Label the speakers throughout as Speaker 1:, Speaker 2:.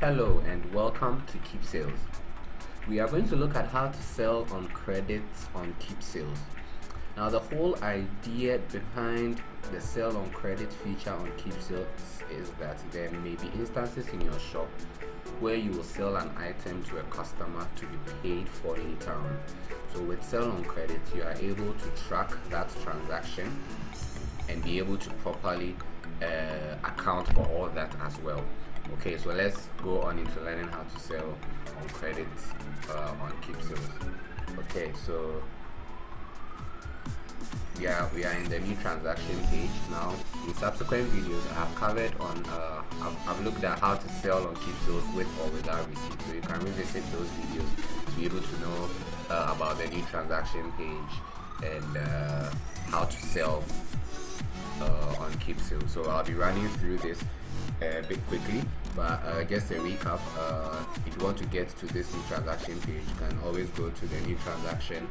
Speaker 1: Hello and welcome to Keepsales. We are going to look at how to sell on credits on Keepsales. Now, the whole idea behind the sell on credit feature on Keepsales is that there may be instances in your shop where you will sell an item to a customer to be paid for later on. So with sell on credit, you are able to track that transaction and be able to properly account for all that as well. Okay, so let's go on into learning how to sell on credit on Keepsales. Okay, so we are in the new transaction page now. In subsequent videos, I have covered on I've looked at how to sell on Keepsales with or without receipt. So you can revisit those videos to be able to know about the new transaction page and how to sell on Keepsales. So I'll be running through this a bit quickly, but just a recap. If you want to get to this new transaction page, you can always go to the new transaction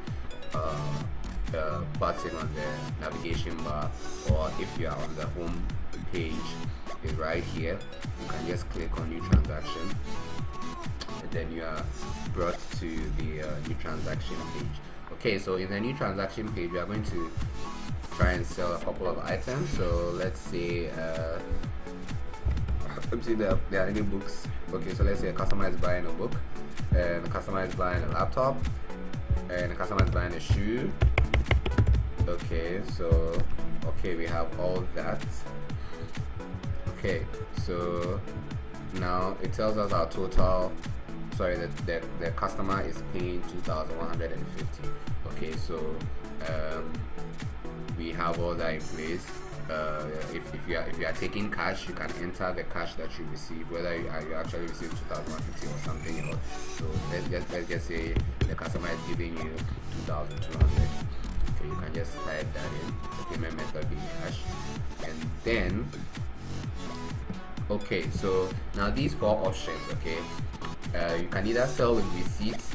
Speaker 1: button on the navigation bar, or if you are on the home page, is right here. You can just click on new transaction and then you are brought to the new transaction page. Okay, so in the new transaction page, we are going to try and sell a couple of items. So let's say there are any books. Okay, so let's say a customer is buying a book, and a customer is buying a laptop, and a customer is buying a shoe. Okay, so we have all that. Okay, so now it tells us our total. Sorry, that the customer is paying 2,150. Okay, so we have all that in place. If you are taking cash, you can enter the cash that you receive, whether you actually receive 2,150 or something else. So let's just say the customer is giving you 2,200. Okay, you can just type that in, the payment method being cash, and then okay, so now these four options. Okay, you can either sell with receipts,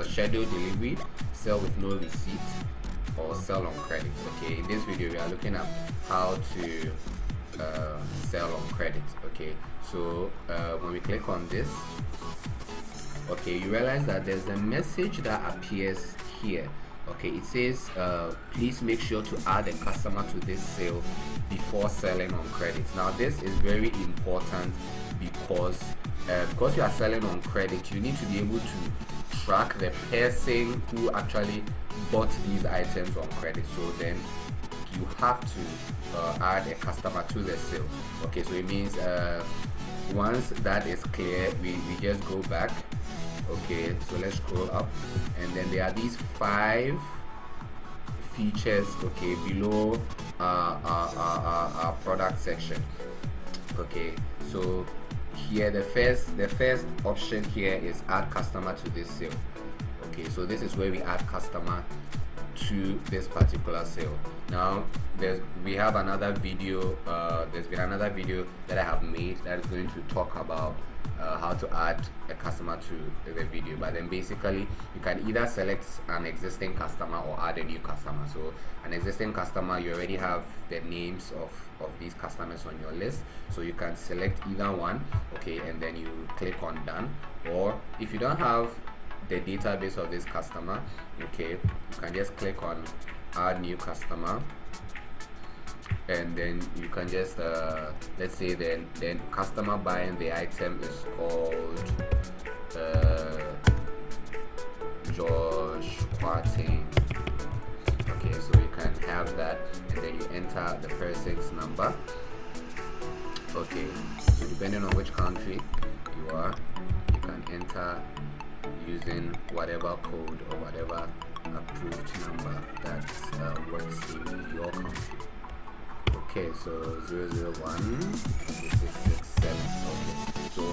Speaker 1: scheduled delivery, sell with no receipt, or sell on credit. Okay, in this video we are looking at how to sell on credit. Okay, so when we click on this, okay, you realize that there's a message that appears here. Okay, it says please make sure to add a customer to this sale before selling on credit. Now this is very important because you are selling on credit, you need to be able to track the person who actually bought these items on credit. So then you have to add a customer to the sale. Okay, so it means once that is clear, we just go back. Okay, so let's scroll up, and then there are these 5 features, okay, below our product section. Okay, so here the first option here is add customer to this sale. Okay, so this is where we add customer to this particular sale. Now we have another video, there's been another video that I have made that is going to talk about how to add a customer to the video, but then basically you can either select an existing customer or add a new customer. So an existing customer, you already have the names of these customers on your list, so you can select either one. Okay, and then you click on done. Or if you don't have the database of this customer, okay, you can just click on add new customer, and then you can just let's say then customer buying the item is called Josh Quartin. Okay, so you can have that, and then you enter the person's number. Okay, so depending on which country you are, you can enter using whatever code or whatever approved number that works in your country. Okay, so 001 667. Okay, so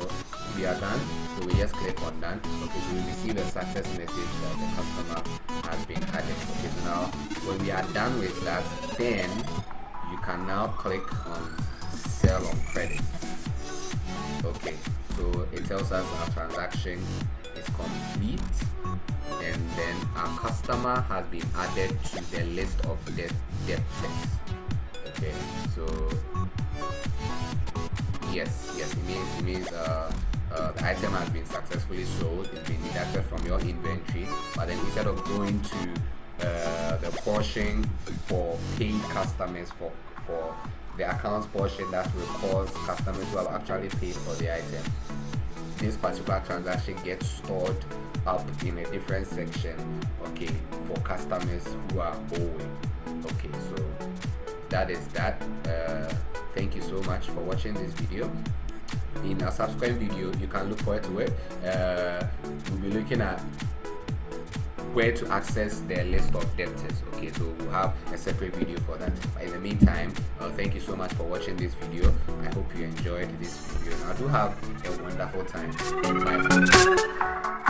Speaker 1: we are done. So we just click on done. Okay, so we receive a success message that the customer has been added. Okay, so now when we are done with that, then you can now click on sell on credit. Okay, so it tells us our transaction is complete, and then our customer has been added to the list of debtors. Okay, so yes, it means the item has been successfully sold, it's been deducted from your inventory, but then instead of going to the portion for paid customers, for the accounts portion that records customers who have actually paid for the item, this particular transaction gets stored up in a different section, okay, for customers who are owing. Okay, so that is that. Thank you so much for watching this video. In our subsequent video, you can look forward to it. We'll be looking at where to access the list of debtors. Okay, so we'll have a separate video for that. But in the meantime, thank you so much for watching this video. I hope you enjoyed this video. I do have a wonderful time. Bye.